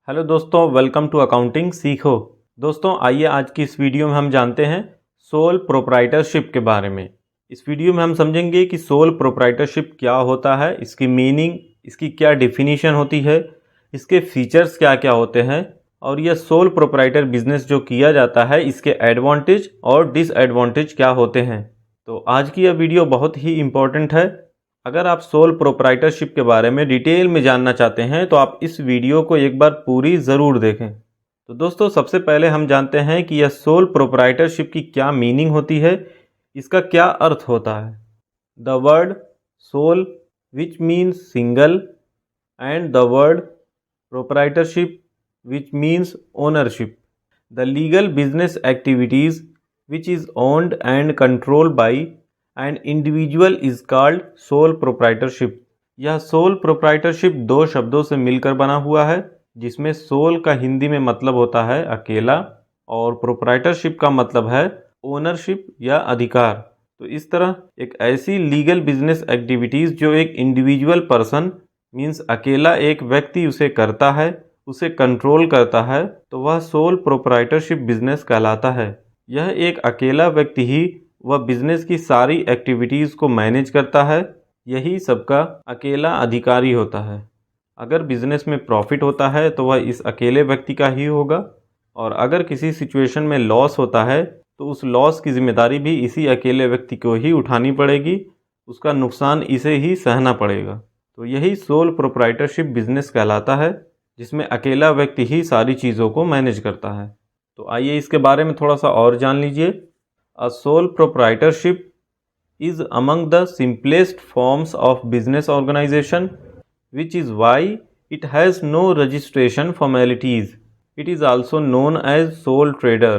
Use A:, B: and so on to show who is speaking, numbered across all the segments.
A: Hello दोस्तों, welcome to accounting सीखो। दोस्तों आइए आज की इस वीडियो में हम जानते हैं सोल प्रोप्राइटरशिप के बारे में। इस वीडियो में हम समझेंगे कि सोल प्रोप्राइटरशिप क्या होता है, इसकी मीनिंग, इसकी क्या डिफिनीशन होती है, इसके फीचर्स क्या क्या होते हैं और यह सोल प्रोप्राइटर बिजनेस जो किया जाता है इसके एडवांटेज और डिसएडवांटेज क्या होते हैं। तो आज की यह वीडियो बहुत ही इम्पोर्टेंट है। अगर आप सोल प्रोप्राइटरशिप के बारे में डिटेल में जानना चाहते हैं तो आप इस वीडियो को एक बार पूरी ज़रूर देखें। तो दोस्तों सबसे पहले हम जानते हैं कि यह सोल प्रोप्राइटरशिप की क्या मीनिंग होती है, इसका क्या अर्थ होता है। The word sole which means single and the word proprietorship which means ownership. The legal business activities which is owned and controlled by and individual is called sole proprietorship. यह सोल प्रोप्राइटरशिप दो शब्दों से मिलकर बना हुआ है, जिसमें soul का हिंदी में मतलब होता है अकेला और प्रोप्राइटरशिप का मतलब है ओनरशिप या अधिकार। तो इस तरह एक ऐसी लीगल बिजनेस एक्टिविटीज़ जो एक इंडिविजुअल पर्सन मीन्स अकेला एक व्यक्ति उसे करता है, उसे कंट्रोल करता है, तो वह सोल प्रोप्राइटरशिप बिजनेस कहलाता है। यह एक अकेला व्यक्ति ही वह बिजनेस की सारी एक्टिविटीज़ को मैनेज करता है, यही सबका अकेला अधिकारी होता है। अगर बिजनेस में प्रॉफिट होता है तो वह इस अकेले व्यक्ति का ही होगा, और अगर किसी सिचुएशन में लॉस होता है तो उस लॉस की जिम्मेदारी भी इसी अकेले व्यक्ति को ही उठानी पड़ेगी, उसका नुकसान इसे ही सहना पड़ेगा। तो यही सोल प्रोप्राइटरशिप बिजनेस कहलाता है, जिसमें अकेला व्यक्ति ही सारी चीज़ों को मैनेज करता है। तो आइए इसके बारे में थोड़ा सा और जान लीजिए। A sole proprietorship is among the simplest forms of business organization, which is why it has no registration formalities. It is also known as sole trader.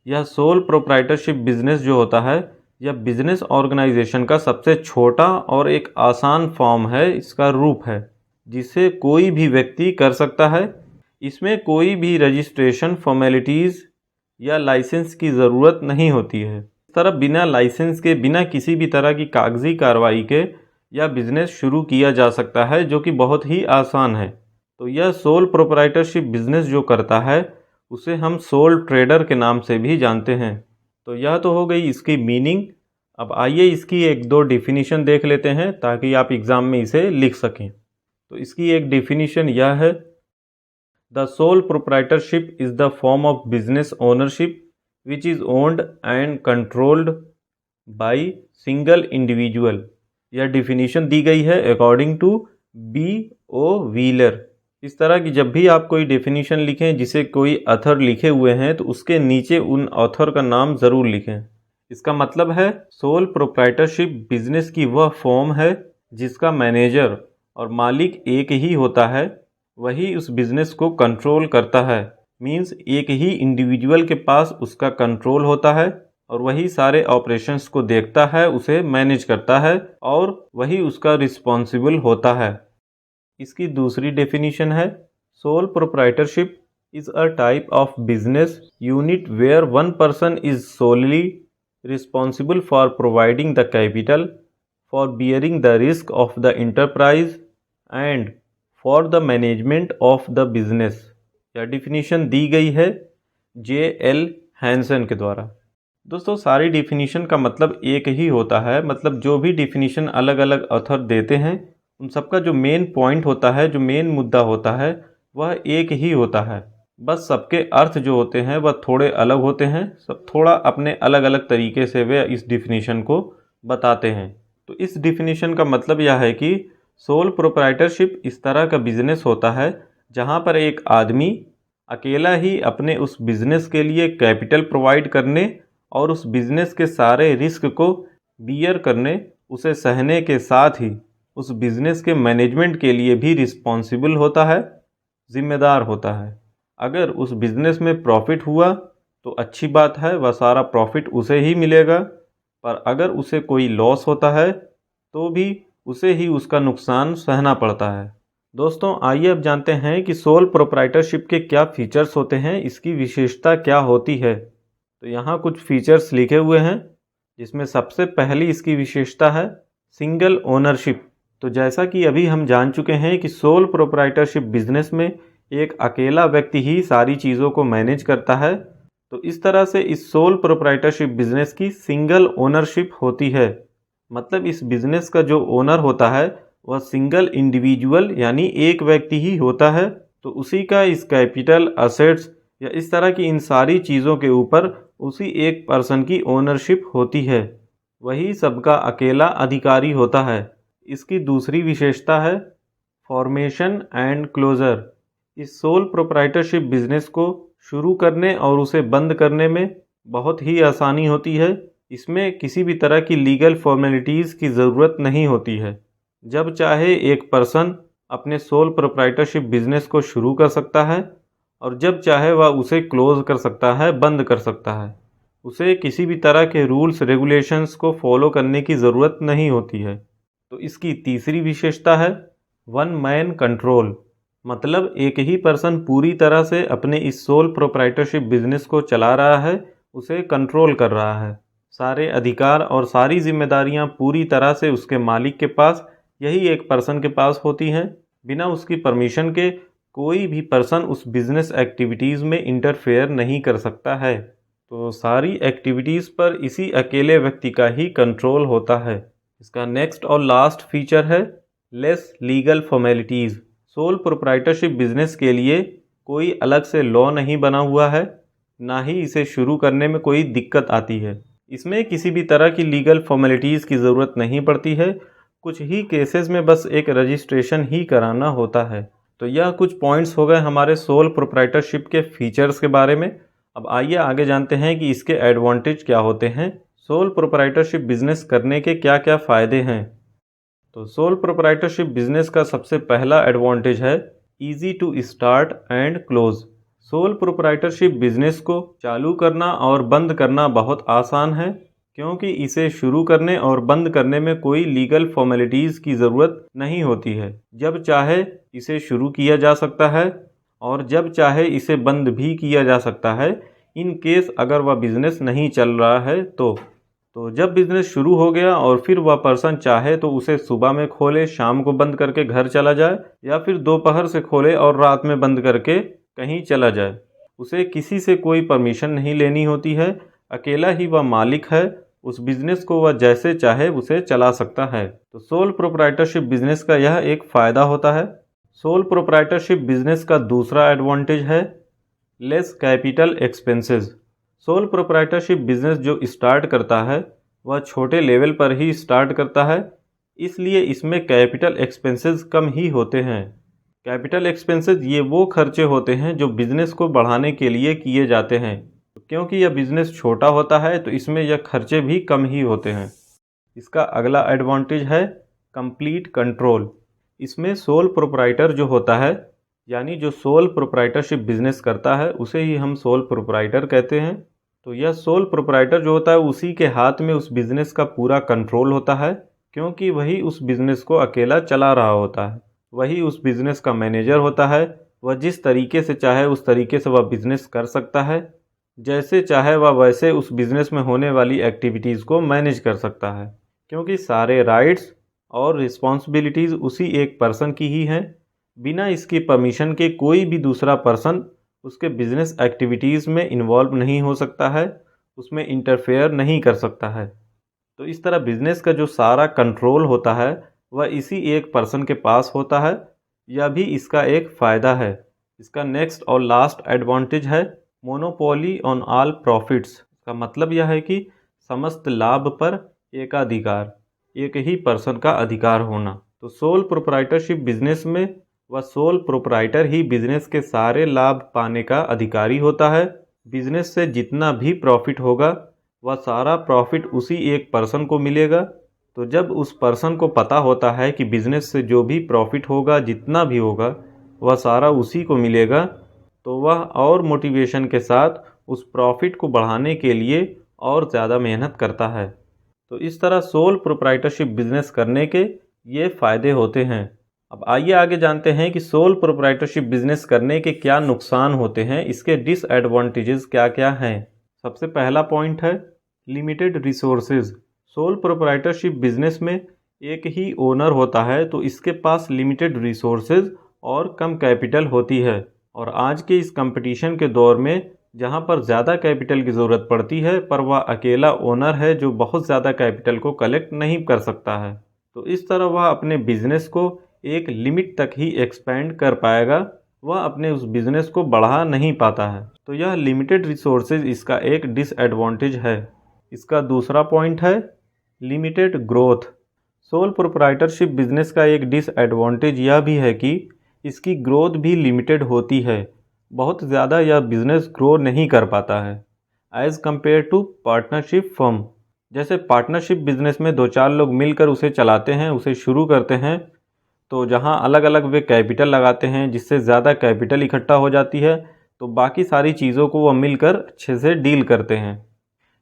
A: यह sole proprietorship business जो होता है, यह बिजनेस ऑर्गेनाइजेशन का सबसे छोटा और एक आसान फॉर्म है, इसका रूप है, जिसे कोई भी व्यक्ति कर सकता है। इसमें कोई भी रजिस्ट्रेशन फॉर्मेलिटीज़ या लाइसेंस की ज़रूरत नहीं होती है। इस तरह बिना लाइसेंस के, बिना किसी भी तरह की कागजी कार्रवाई के यह बिज़नेस शुरू किया जा सकता है, जो कि बहुत ही आसान है। तो यह सोल प्रोप्राइटरशिप बिज़नेस जो करता है उसे हम सोल ट्रेडर के नाम से भी जानते हैं। तो यह तो हो गई इसकी मीनिंग। अब आइए इसकी एक दो डिफिनीशन देख लेते हैं ताकि आप एग्ज़ाम में इसे लिख सकें। तो इसकी एक डिफिनीशन यह है, The sole proprietorship is the form of business ownership which is owned and controlled by single individual। यह डिफिनीशन दी गई है अकॉर्डिंग टू B.O. व्हीलर। इस तरह की जब भी आप कोई डिफिनीशन लिखें जिसे कोई ऑथर लिखे हुए हैं तो उसके नीचे उन ऑथर का नाम ज़रूर लिखें। इसका मतलब है सोल प्रोप्राइटरशिप बिजनेस की वह फॉर्म है जिसका मैनेजर और मालिक एक ही होता है, वही उस बिज़नेस को कंट्रोल करता है। मींस एक ही इंडिविजुअल के पास उसका कंट्रोल होता है और वही सारे ऑपरेशंस को देखता है, उसे मैनेज करता है और वही उसका रिस्पॉन्सिबल होता है। इसकी दूसरी डेफिनेशन है, sole proprietorship is a type of business unit where one person is solely responsible for providing the capital, for bearing the risk of the enterprise and for the management of the business. यह definition दी गई है J.L. Hansen के द्वारा। दोस्तों सारी definition का मतलब एक ही होता है, मतलब जो भी डिफिनीशन अलग अलग ऑथर देते हैं उन सबका जो मेन पॉइंट होता है, जो मेन मुद्दा होता है, वह एक ही होता है। बस सबके अर्थ जो होते हैं वह थोड़े अलग होते हैं, सब थोड़ा अपने अलग अलग तरीके से वे इस डिफिनीशन को बताते हैं। तो इस डिफिनीशन का मतलब यह है कि सोल प्रोप्राइटरशिप इस तरह का बिजनेस होता है जहां पर एक आदमी अकेला ही अपने उस बिजनेस के लिए कैपिटल प्रोवाइड करने और उस बिजनेस के सारे रिस्क को बियर करने, उसे सहने के साथ ही उस बिजनेस के मैनेजमेंट के लिए भी रिस्पॉन्सिबल होता है, जिम्मेदार होता है। अगर उस बिजनेस में प्रॉफिट हुआ तो अच्छी बात है, वह सारा प्रॉफिट उसे ही मिलेगा, पर अगर उसे कोई लॉस होता है तो भी उसे ही उसका नुकसान सहना पड़ता है। दोस्तों आइए अब जानते हैं कि सोल प्रोप्राइटरशिप के क्या फीचर्स होते हैं, इसकी विशेषता क्या होती है। तो यहाँ कुछ फीचर्स लिखे हुए हैं, जिसमें सबसे पहली इसकी विशेषता है सिंगल ओनरशिप। तो जैसा कि अभी हम जान चुके हैं कि सोल प्रोप्राइटरशिप बिजनेस में एक अकेला व्यक्ति ही सारी चीज़ों को मैनेज करता है। तो इस तरह से इस सोल प्रोप्राइटरशिप बिजनेस की सिंगल ओनरशिप होती है। मतलब इस बिजनेस का जो ओनर होता है वह सिंगल इंडिविजुअल यानी एक व्यक्ति ही होता है। तो उसी का इस कैपिटल, असेट्स या इस तरह की इन सारी चीज़ों के ऊपर उसी एक पर्सन की ओनरशिप होती है। वही सबका अकेला अधिकारी होता है। इसकी दूसरी विशेषता है फॉर्मेशन एंड क्लोजर। इस सोल प्रोप्राइटरशिप बिजनेस को शुरू करने और उसे बंद करने में बहुत ही आसानी होती है। इसमें किसी भी तरह की लीगल फॉर्मेलिटीज़ की ज़रूरत नहीं होती है। जब चाहे एक पर्सन अपने सोल प्रोप्राइटरशिप बिजनेस को शुरू कर सकता है और जब चाहे वह उसे क्लोज कर सकता है, बंद कर सकता है। उसे किसी भी तरह के रूल्स रेगुलेशंस को फॉलो करने की ज़रूरत नहीं होती है। तो इसकी तीसरी विशेषता है वन मैन कंट्रोल। मतलब एक ही पर्सन पूरी तरह से अपने इस सोल प्रोप्राइटरशिप बिजनेस को चला रहा है, उसे कंट्रोल कर रहा है। सारे अधिकार और सारी जिम्मेदारियां पूरी तरह से उसके मालिक के पास, यही एक पर्सन के पास होती हैं। बिना उसकी परमिशन के कोई भी पर्सन उस बिजनेस एक्टिविटीज़ में इंटरफेयर नहीं कर सकता है। तो सारी एक्टिविटीज़ पर इसी अकेले व्यक्ति का ही कंट्रोल होता है। इसका नेक्स्ट और लास्ट फीचर है less legal formalities. Soul proprietorship business के लिए कोई अलग से लॉ नहीं बना हुआ है, ना ही इसे शुरू करने में कोई दिक्कत आती है। इसमें किसी भी तरह की लीगल फॉर्मेलिटीज़ की ज़रूरत नहीं पड़ती है। कुछ ही केसेस में बस एक रजिस्ट्रेशन ही कराना होता है। तो यह कुछ पॉइंट्स हो गए हमारे सोल प्रोप्राइटरशिप के फीचर्स के बारे में। अब आइए आगे जानते हैं कि इसके एडवांटेज क्या होते हैं। सोल प्रोप्राइटरशिप बिजनेस करने के क्या क्या फ़ायदे हैं। तो सोल प्रोप्राइटरशिप बिजनेस का सबसे पहला एडवांटेज है easy to start and close. Sole proprietorship business को चालू करना और बंद करना बहुत आसान है, क्योंकि इसे शुरू करने और बंद करने में कोई लीगल फॉर्मेलिटीज़ की ज़रूरत नहीं होती है। जब चाहे इसे शुरू किया जा सकता है और जब चाहे इसे बंद भी किया जा सकता है, इन केस अगर वह बिज़नेस नहीं चल रहा है तो जब बिज़नेस शुरू हो गया और फिर वह पर्सन चाहे तो उसे सुबह में खोले, शाम को बंद करके घर चला जाए, या फिर दोपहर से खोले और रात में बंद करके कहीं चला जाए। उसे किसी से कोई परमिशन नहीं लेनी होती है। अकेला ही वह मालिक है। उस बिज़नेस को वह जैसे चाहे उसे चला सकता है। तो सोल प्रोप्राइटरशिप बिज़नेस का यह एक फ़ायदा होता है। सोल प्रोप्राइटरशिप बिज़नेस का दूसरा एडवांटेज है less capital expenses. Sole proprietorship business जो स्टार्ट करता है वह छोटे लेवल पर ही स्टार्ट करता है, इसलिए इसमें कैपिटल एक्सपेंसेस कम ही होते हैं। कैपिटल एक्सपेंसेस ये वो खर्चे होते हैं जो बिज़नेस को बढ़ाने के लिए किए जाते हैं। क्योंकि यह बिज़नेस छोटा होता है तो इसमें यह खर्चे भी कम ही होते हैं। इसका अगला एडवांटेज है कंप्लीट कंट्रोल। इसमें सोल प्रोप्राइटर जो होता है, यानी जो सोल प्रोप्राइटरशिप बिजनेस करता है, उसे ही हम सोल प्रोप्राइटर कहते हैं। तो यह सोल प्रोप्राइटर जो होता है उसी के हाथ में उस बिज़नेस का पूरा कंट्रोल होता है, क्योंकि वही उस बिज़नेस को अकेला चला रहा होता है। वही उस बिज़नेस का मैनेजर होता है। वह जिस तरीके से चाहे उस तरीके से वह बिज़नेस कर सकता है। जैसे चाहे वह वैसे उस बिज़नेस में होने वाली एक्टिविटीज़ को मैनेज कर सकता है, क्योंकि सारे राइट्स और रिस्पॉन्सिबिलिटीज़ उसी एक पर्सन की ही हैं। बिना इसकी परमिशन के कोई भी दूसरा पर्सन उसके बिज़नेस एक्टिविटीज़ में इन्वॉल्व नहीं हो सकता है, उसमें इंटरफेयर नहीं कर सकता है। तो इस तरह बिज़नेस का जो सारा कंट्रोल होता है वह इसी एक पर्सन के पास होता है। यह भी इसका एक फ़ायदा है। इसका नेक्स्ट और लास्ट एडवांटेज है मोनोपोली ऑन ऑल प्रॉफिट्स। का मतलब यह है कि समस्त लाभ पर एकाधिकार, एक ही पर्सन का अधिकार होना। तो सोल प्रोप्राइटरशिप बिजनेस में वह सोल प्रोप्राइटर ही बिजनेस के सारे लाभ पाने का अधिकारी होता है। बिजनेस से जितना भी प्रॉफिट होगा वह सारा प्रॉफिट उसी एक पर्सन को मिलेगा। तो जब उस पर्सन को पता होता है कि बिजनेस से जो भी प्रॉफिट होगा, जितना भी होगा, वह सारा उसी को मिलेगा, तो वह और मोटिवेशन के साथ उस प्रॉफिट को बढ़ाने के लिए और ज़्यादा मेहनत करता है। तो इस तरह सोल प्रोप्राइटरशिप बिजनेस करने के ये फ़ायदे होते हैं। अब आइए आगे जानते हैं कि सोल प्रोप्राइटरशिप बिजनेस करने के क्या नुकसान होते हैं, इसके डिसएडवांटेजेस क्या क्या हैं। सबसे पहला पॉइंट है limited resources. Soul proprietorship business में एक ही ओनर होता है, तो इसके पास लिमिटेड रिसोर्सेज और कम कैपिटल होती है। और आज के इस कंपटीशन के दौर में जहां पर ज़्यादा कैपिटल की ज़रूरत पड़ती है पर वह अकेला ओनर है जो बहुत ज़्यादा कैपिटल को कलेक्ट नहीं कर सकता है, तो इस तरह वह अपने बिजनेस को एक लिमिट तक ही एक्सपेंड कर पाएगा, वह अपने उस बिज़नेस को बढ़ा नहीं पाता है। तो यह लिमिटेड रिसोर्सेज इसका एक डिसएडवांटेज है। इसका दूसरा पॉइंट है limited growth. Soul proprietorship business का एक डिसएडवांटेज यह भी है कि इसकी ग्रोथ भी लिमिटेड होती है। बहुत ज़्यादा यह बिज़नेस ग्रो नहीं कर पाता है as compare to partnership firm. जैसे पार्टनरशिप बिजनेस में 2-4 लोग मिलकर उसे चलाते हैं, उसे शुरू करते हैं, तो जहां अलग अलग वे कैपिटल लगाते हैं जिससे ज़्यादा कैपिटल इकट्ठा हो जाती है, तो बाकी सारी चीज़ों को वह मिलकर अच्छे से डील करते हैं,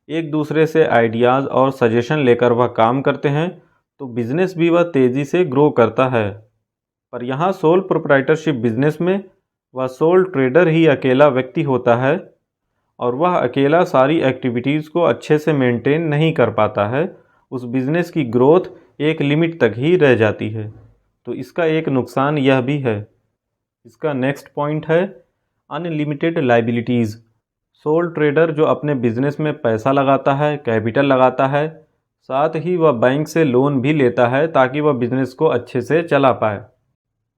A: एक दूसरे से आइडियाज़ और सजेशन लेकर वह काम करते हैं, तो बिज़नेस भी वह तेज़ी से ग्रो करता है। पर यहाँ सोल प्रोप्राइटरशिप बिजनेस में वह सोल ट्रेडर ही अकेला व्यक्ति होता है और वह अकेला सारी एक्टिविटीज़ को अच्छे से मेंटेन नहीं कर पाता है। उस बिज़नेस की ग्रोथ एक लिमिट तक ही रह जाती है, तो इसका एक नुकसान यह भी है। इसका नेक्स्ट पॉइंट है अनलिमिटेड लायबिलिटीज़। सोल ट्रेडर जो अपने बिजनेस में पैसा लगाता है, कैपिटल लगाता है, साथ ही वह बैंक से लोन भी लेता है ताकि वह बिज़नेस को अच्छे से चला पाए।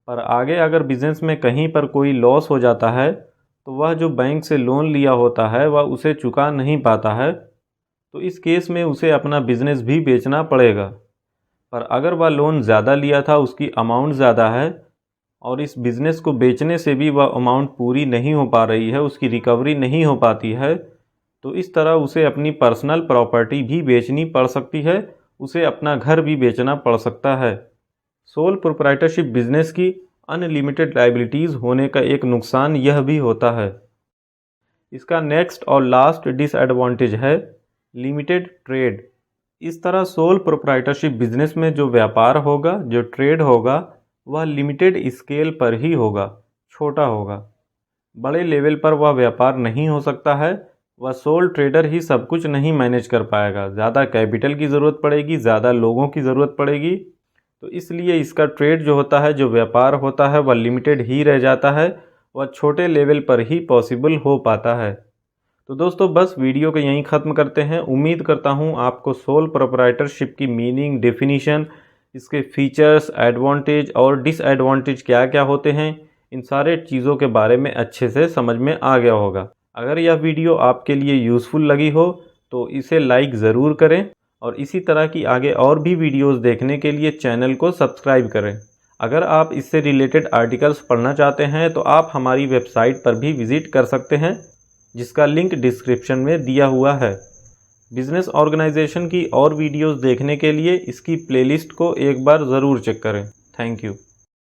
A: पर आगे अगर बिज़नेस में कहीं पर कोई लॉस हो जाता है तो वह जो बैंक से लोन लिया होता है वह उसे चुका नहीं पाता है, तो इस केस में उसे अपना बिज़नेस भी बेचना पड़ेगा। पर अगर वह लोन ज़्यादा लिया था, उसकी अमाउंट ज़्यादा है और इस बिज़नेस को बेचने से भी वह अमाउंट पूरी नहीं हो पा रही है, उसकी रिकवरी नहीं हो पाती है, तो इस तरह उसे अपनी पर्सनल प्रॉपर्टी भी बेचनी पड़ सकती है, उसे अपना घर भी बेचना पड़ सकता है। सोल प्रोप्राइटरशिप बिजनेस की अनलिमिटेड लायबिलिटीज़ होने का एक नुकसान यह भी होता है। इसका नेक्स्ट और लास्ट डिसएडवांटेज है लिमिटेड ट्रेड। इस तरह सोल प्रोप्राइटरशिप बिजनेस में जो व्यापार होगा, जो ट्रेड होगा, वह लिमिटेड स्केल पर ही होगा, छोटा होगा। बड़े लेवल पर वह व्यापार नहीं हो सकता है, वह सोल ट्रेडर ही सब कुछ नहीं मैनेज कर पाएगा, ज़्यादा कैपिटल की ज़रूरत पड़ेगी, ज़्यादा लोगों की ज़रूरत पड़ेगी, तो इसलिए इसका ट्रेड जो होता है, जो व्यापार होता है, वह लिमिटेड ही रह जाता है, वह छोटे लेवल पर ही पॉसिबल हो पाता है। तो दोस्तों बस वीडियो को यहीं ख़त्म करते हैं। उम्मीद करता हूँ आपको सोल प्रोप्राइटरशिप की मीनिंग, डेफिनीशन, इसके फीचर्स, एडवांटेज और डिसएडवांटेज क्या क्या होते हैं, इन सारे चीज़ों के बारे में अच्छे से समझ में आ गया होगा। अगर यह वीडियो आपके लिए यूज़फुल लगी हो तो इसे लाइक ज़रूर करें और इसी तरह की आगे और भी वीडियोस देखने के लिए चैनल को सब्सक्राइब करें। अगर आप इससे रिलेटेड आर्टिकल्स पढ़ना चाहते हैं तो आप हमारी वेबसाइट पर भी विज़िट कर सकते हैं, जिसका लिंक डिस्क्रिप्शन में दिया हुआ है। बिजनेस ऑर्गेनाइजेशन की और वीडियोस देखने के लिए इसकी प्लेलिस्ट को एक बार ज़रूर चेक करें। Thank you.